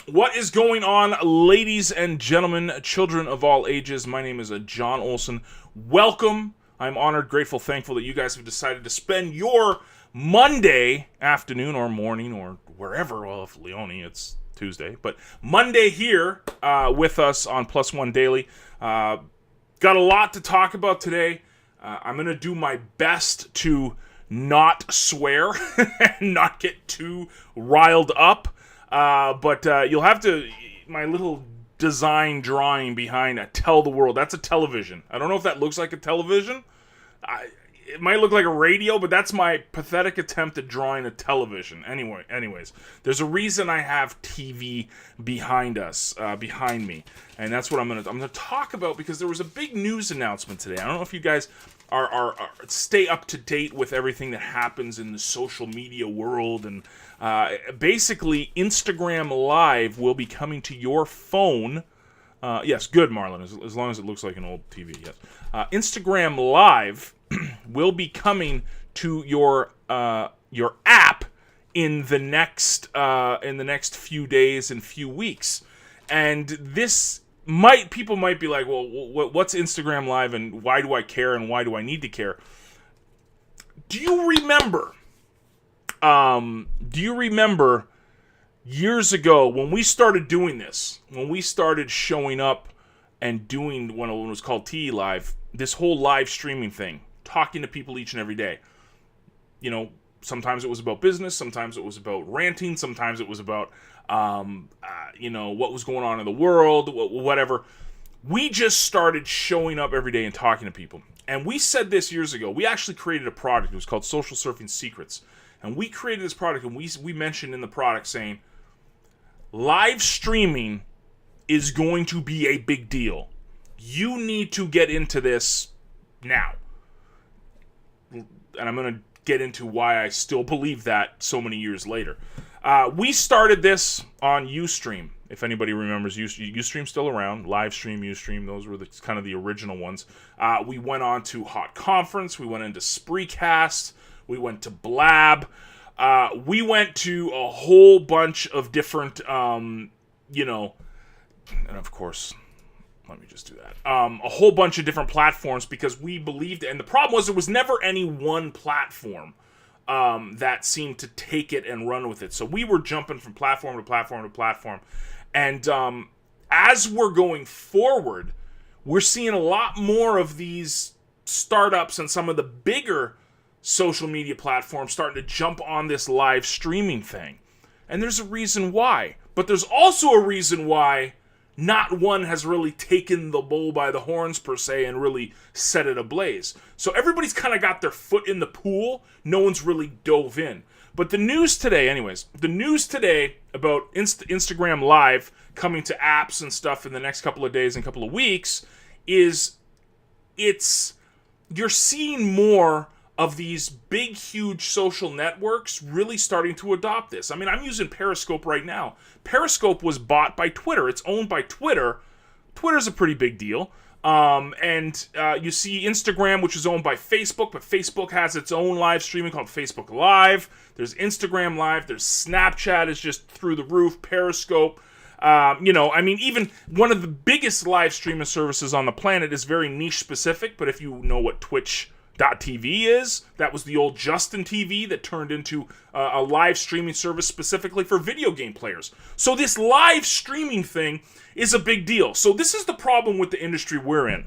What is going on, ladies and gentlemen, children of all ages? My name is John Olson. Welcome. I'm honored, grateful, thankful that you guys have decided to spend your Monday afternoon or morning or wherever. Well, if Leone, it's Tuesday, but Monday here with us on Plus One Daily. Got a lot to talk about today. I'm going to do my best to not swear and not get too riled up. But you'll have to, my little design drawing behind Tell the World, that's a television. I don't know if that looks like a television. It might look like a radio, but that's my pathetic attempt at drawing a television. Anyways, there's a reason I have TV behind us, behind me. And that's what I'm gonna talk about, because there was a big news announcement today. I don't know if you guys are stay up to date with everything that happens in the social media world, and basically Instagram Live will be coming to your phone. Yes, good, Marlon, as long as it looks like an old TV. Yes, Instagram Live will be coming to your app in the next few days and few weeks, and this. People might be like, well, what's Instagram Live and why do I care and why do I need to care? Do you remember years ago when we started doing this, when we started showing up and doing when it was called TE Live, this whole live streaming thing, talking to people each and every day? You know, sometimes it was about business, sometimes it was about ranting, sometimes it was about what was going on in the world, whatever. We just started showing up every day and talking to people. And we said this years ago. We actually created a product. It was called Social Surfing Secrets. And we created this product, and we mentioned in the product saying, live streaming is going to be a big deal. You need to get into this now. And I'm going to get into why I still believe that so many years later. We started this on Ustream. If anybody remembers, Ustream's still around. Livestream, Ustream, those were kind of the original ones. We went on to Hot Conference. We went into Spreecast. We went to Blab. We went to a whole bunch of different, and of course, let me just do that. A whole bunch of different platforms, because we believed, and the problem was there was never any one platform that seemed to take it and run with it. So we were jumping from platform to platform to platform. And as we're going forward, we're seeing a lot more of these startups and some of the bigger social media platforms starting to jump on this live streaming thing. And there's a reason why. But there's also a reason why not one has really taken the bull by the horns, per se, and really set it ablaze. So everybody's kind of got their foot in the pool. No one's really dove in. But the news today about Instagram Live coming to apps and stuff in the next couple of days and couple of weeks is you're seeing more of these big, huge social networks really starting to adopt this. I mean, I'm using Periscope right now. Periscope was bought by Twitter. It's owned by Twitter. Twitter's a pretty big deal. And you see Instagram, which is owned by Facebook, but Facebook has its own live streaming called Facebook Live. There's Instagram Live. There's Snapchat is just through the roof. Periscope. Even one of the biggest live streaming services on the planet is very niche specific, but if you know what Twitch.tv is, that was the old Justin TV that turned into a live streaming service specifically for video game players. So this live streaming thing is a big deal. So this is the problem with the industry we're in.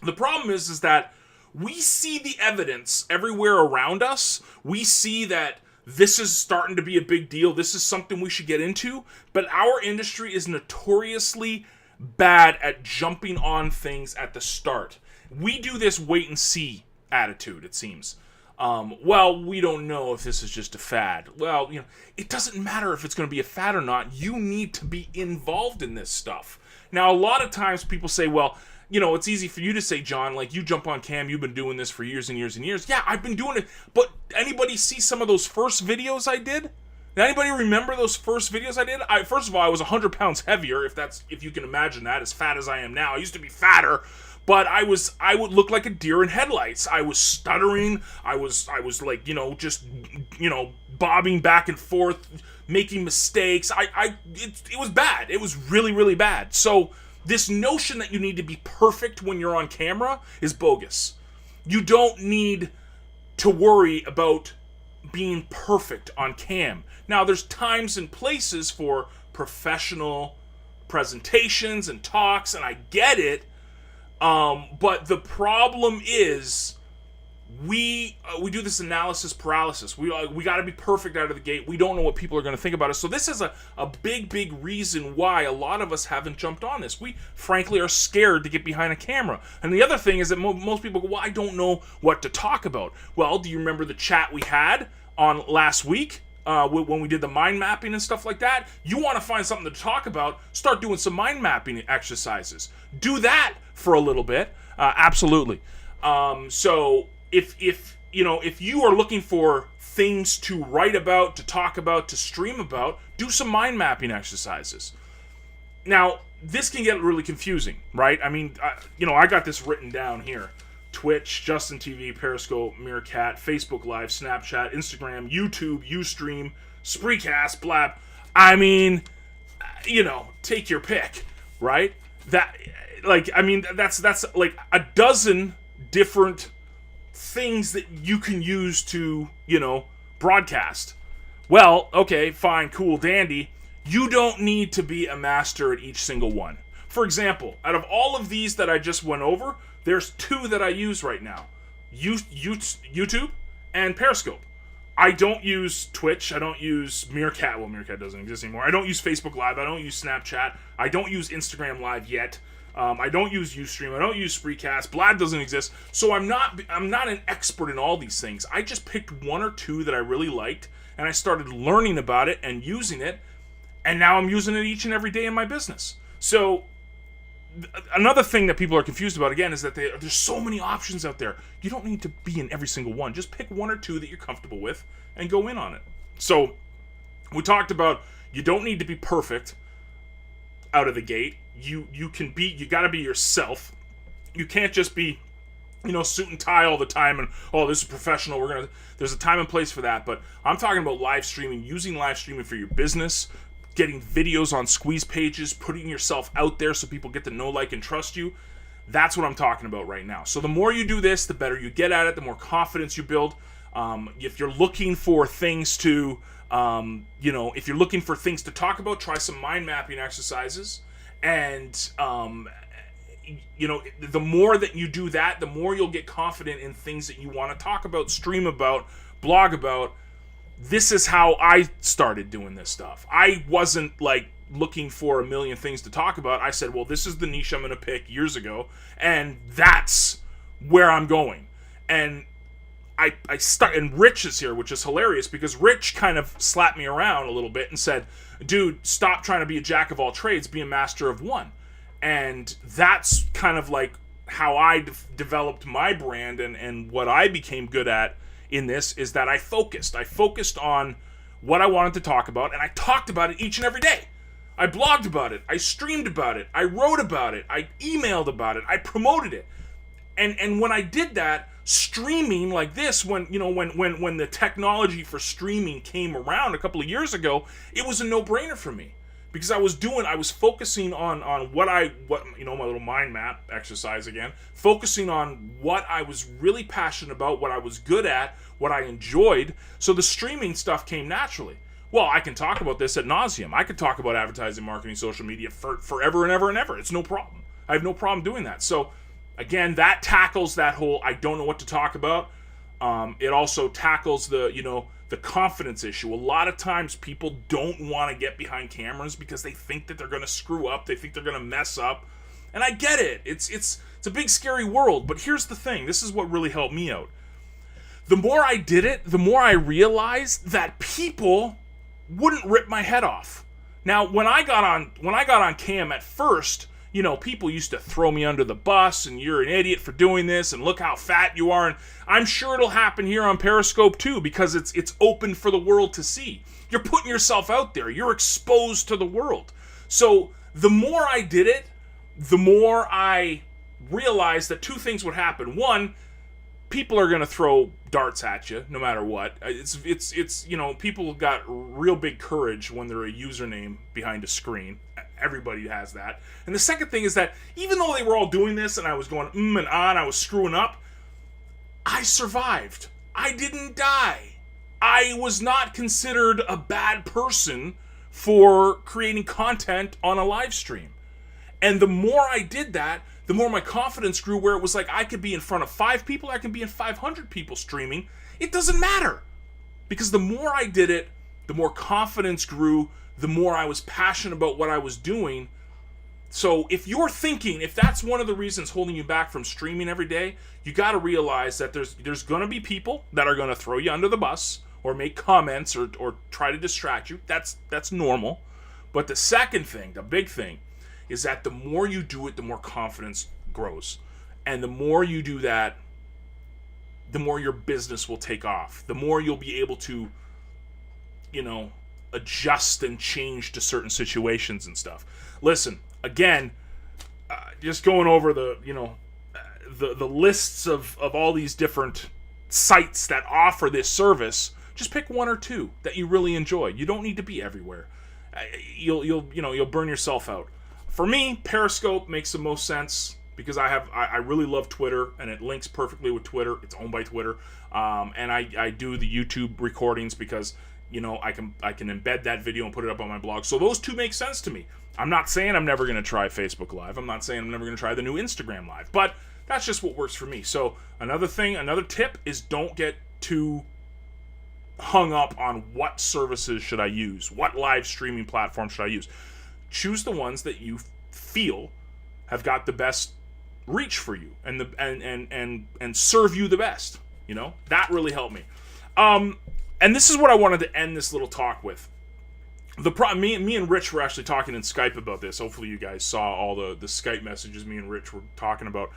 The problem is that we see the evidence everywhere around us. We see that this is starting to be a big deal. This is something we should get into. But our industry is notoriously bad at jumping on things at the start. We do this wait and see attitude, it seems. We don't know if this is just a fad. Well, it doesn't matter if it's going to be a fad or not. You need to be involved in this stuff. Now, a lot of times people say, well, it's easy for you to say, John, like, you jump on cam, you've been doing this for years and years and years. Yeah, I've been doing it. But anybody see some of those first videos I did? Did anybody remember those first videos I did? First of all, I was 100 pounds heavier, if you can imagine that, as fat as I am now. I used to be fatter. But I would look like a deer in headlights. I was stuttering. I was like, just, bobbing back and forth, making mistakes. It was bad. It was really, really bad. So this notion that you need to be perfect when you're on camera is bogus. You don't need to worry about being perfect on cam. Now, there's times and places for professional presentations and talks, and I get it. But the problem is we do this analysis paralysis. We got to be perfect out of the gate. We don't know what people are going to think about us. So this is a big reason why a lot of us haven't jumped on this. We frankly are scared to get behind a camera. And the other thing is that most people go, well, I don't know what to talk about. Well, do you remember the chat we had on last week? When we did the mind mapping and stuff like that? You want to find something to talk about, start doing some mind mapping exercises. Do that for a little bit. Absolutely. So if you are looking for things to write about, to talk about, to stream about, do some mind mapping exercises. Now, this can get really confusing, right? I mean, I got this written down here. Twitch, Justin TV, Periscope, Meerkat, Facebook Live, Snapchat, Instagram, YouTube, Ustream, Spreecast, Blab. I mean, take your pick, right? That's like a dozen different things that you can use to, broadcast. Well, okay, fine, cool, dandy. You don't need to be a master at each single one. For example, out of all of these that I just went over, there's two that I use right now. YouTube and Periscope. I don't use Twitch. I don't use Meerkat. Well, Meerkat doesn't exist anymore. I don't use Facebook Live. I don't use Snapchat. I don't use Instagram Live yet. I don't use Ustream. I don't use Spreecast. Blab doesn't exist. So I'm not an expert in all these things. I just picked one or two that I really liked, and I started learning about it and using it, and now I'm using it each and every day in my business. So another thing that people are confused about, again, is that there's so many options out there. You don't need to be in every single one. Just pick one or two that you're comfortable with and go in on it. So we talked about you don't need to be perfect out of the gate. You got to be yourself. You can't just be, suit and tie all the time and, this is professional. There's a time and place for that. But I'm talking about live streaming, using live streaming for your business, getting videos on squeeze pages, putting yourself out there so people get to know, like, and trust you. That's what I'm talking about right now. So the more you do this, the better you get at it, the more confidence you build. If you're looking for things to, if you're looking for things to talk about, try some mind mapping exercises. And, the more that you do that, the more you'll get confident in things that you want to talk about, stream about, blog about. This is how I started doing this stuff. I wasn't looking for a million things to talk about. I said, well, this is the niche I'm going to pick years ago, and that's where I'm going. And I start, and Rich is here, which is hilarious because Rich kind of slapped me around a little bit and said, dude, stop trying to be a jack of all trades, be a master of one. And that's kind of like how I developed my brand and what I became good at in this is that I focused on what I wanted to talk about, and I talked about it each and every day. I blogged about it, I streamed about it, I wrote about it, I emailed about it, I promoted it. And when I did that, streaming like this, when the technology for streaming came around a couple of years ago, it was a no-brainer for me. Because I was focusing on what my little mind map exercise again, focusing on what I was really passionate about, what I was good at, what I enjoyed. So the streaming stuff came naturally. Well, I can talk about this ad nauseum. I could talk about advertising, marketing, social media forever and ever and ever. It's no problem. I have no problem doing that. So again, that tackles that whole I don't know what to talk about. It also tackles the confidence issue. A lot of times people don't want to get behind cameras because they think that they're going to screw up. They think they're going to mess up. And I get it. It's a big, scary world. But here's the thing. This is what really helped me out. The more I did it, the more I realized that people wouldn't rip my head off. Now, when I got on cam at first, people used to throw me under the bus and you're an idiot for doing this and look how fat you are. And I'm sure it'll happen here on Periscope too because it's open for the world to see. You're putting yourself out there. You're exposed to the world. So the more I did it, the more I realized that two things would happen. One, people are going to throw darts at you no matter what. It's people got real big courage when they're a username behind a screen. Everybody has that. And the second thing is that even though they were all doing this and I was going and on, I was screwing up, I survived. I didn't die. I was not considered a bad person for creating content on a live stream. And the more I did that, the more my confidence grew, where it was like I could be in front of 5 people, I could be in 500 people streaming. It doesn't matter. Because the more I did it, the more confidence grew, the more I was passionate about what I was doing. So if you're thinking, if that's one of the reasons holding you back from streaming every day, you got to realize that there's going to be people that are going to throw you under the bus or make comments or try to distract you. That's normal. But the second thing, the big thing, is that the more you do it, the more confidence grows. And the more you do that, the more your business will take off. The more you'll be able to, adjust and change to certain situations and stuff. Listen, again, just going over the lists of all these different sites that offer this service, just pick one or two that you really enjoy. You don't need to be everywhere. You'll burn yourself out. For me, Periscope makes the most sense because I really love Twitter and it links perfectly with Twitter. It's owned by Twitter, and I do the YouTube recordings because I can embed that video and put it up on my blog. So those two make sense to me. I'm not saying I'm never going to try Facebook Live. I'm not saying I'm never going to try the new Instagram Live, but that's just what works for me. So another tip is don't get too hung up on what services should I use, what live streaming platform should I use. Choose the ones that you feel have got the best reach for you and serve you the best. That really helped me. And this is what I wanted to end this little talk with. Me and Rich were actually talking in Skype about this. Hopefully you guys saw all the Skype messages me and Rich were talking about.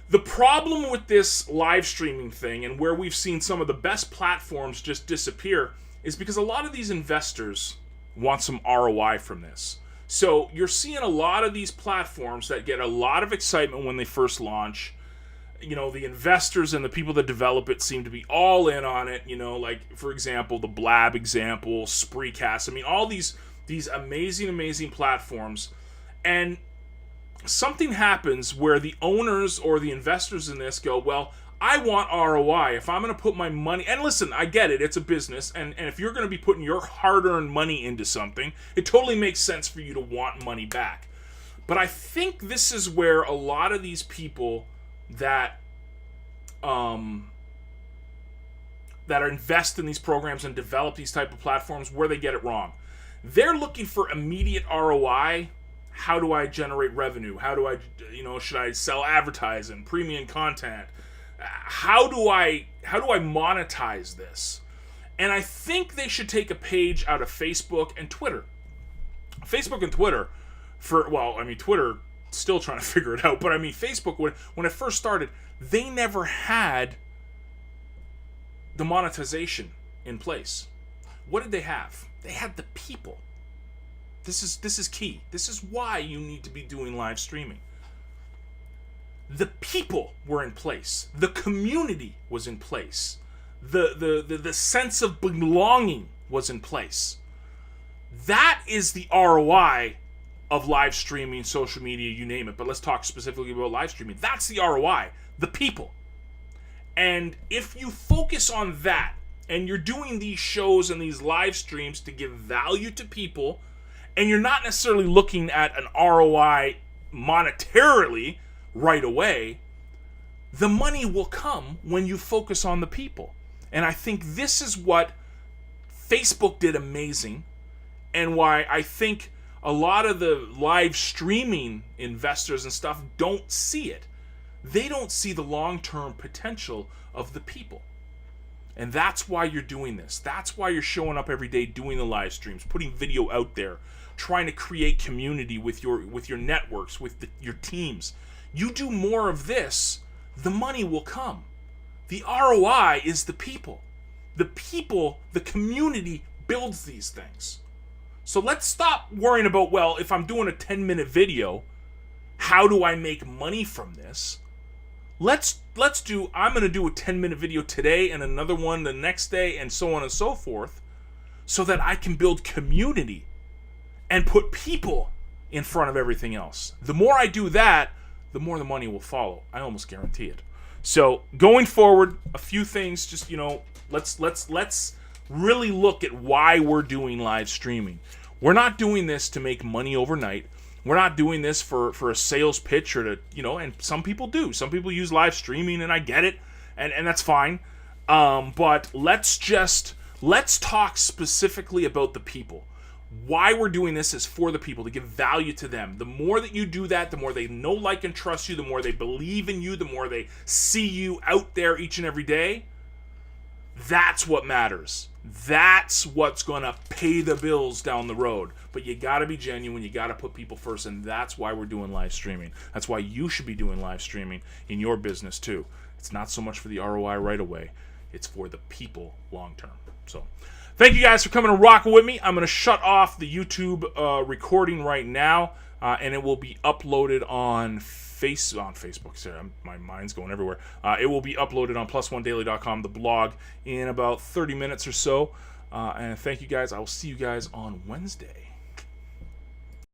The problem with this live streaming thing and where we've seen some of the best platforms just disappear is because a lot of these investors want some ROI from this. So you're seeing a lot of these platforms that get a lot of excitement when they first launch. The investors and the people that develop it seem to be all in on it. Like, for example, the Blab example, Spreecast. I mean, all these amazing platforms. And something happens where the owners or the investors in this go, well, I want ROI. If I'm going to put my money... And listen, I get it. It's a business. And if you're going to be putting your hard-earned money into something, it totally makes sense for you to want money back. But I think this is where a lot of these people that invest in these programs and develop these type of platforms, where they get it wrong. They're looking for immediate ROI. How do I generate revenue? How do I, should I sell advertising, premium content? How do I monetize this? And I think they should take a page out of Facebook and Twitter. Facebook and Twitter, Twitter still trying to figure it out, but Facebook, when it first started, they never had the monetization in place. What did they have? They had the people. This is key. This is why you need to be doing live streaming. The people were in place. The community was in place. The sense of belonging was in place. That is the ROI of live streaming, social media, you name it. But let's talk specifically about live streaming. That's the ROI. The people. And if you focus on that, and you're doing these shows and these live streams to give value to people, and you're not necessarily looking at an ROI monetarily right away, the money will come when you focus on the people. And I think this is what Facebook did amazing, and why I think a lot of the live streaming investors and stuff don't see it. They don't see the long-term potential of the people. And that's why you're doing this. That's why you're showing up every day doing the live streams, putting video out there, trying to create community with your networks, with your teams. You do more of this, the money will come. The ROI is the people. The people, the community builds these things. So let's stop worrying about, well, if I'm doing a 10-minute video, how do I make money from this? I'm going to do a 10-minute video today and another one the next day and so on and so forth, so that I can build community and put people in front of everything else. The more I do that, the more the money will follow. I almost guarantee it. So going forward, a few things, just, let's really look at why we're doing live streaming. We're not doing this to make money overnight. We're not doing this for a sales pitch or to, and some people do. Some people use live streaming, and I get it, and that's fine. But let's talk specifically about the people. Why we're doing this is for the people, to give value to them. The more that you do that, the more they know, like, and trust you, the more they believe in you, the more they see you out there each and every day. That's what matters. That's what's going to pay the bills down the road. But you got to be genuine. You got to put people first, and that's why we're doing live streaming. That's why you should be doing live streaming in your business too. It's not so much for the ROI right away. It's for the people long term. So thank you guys for coming and rocking with me. I'm going to shut off the YouTube recording right now, and it will be uploaded on Facebook. Sorry, my mind's going everywhere. It will be uploaded on plus1daily.com, the blog, in about 30 minutes or so. And thank you guys. I will see you guys on Wednesday.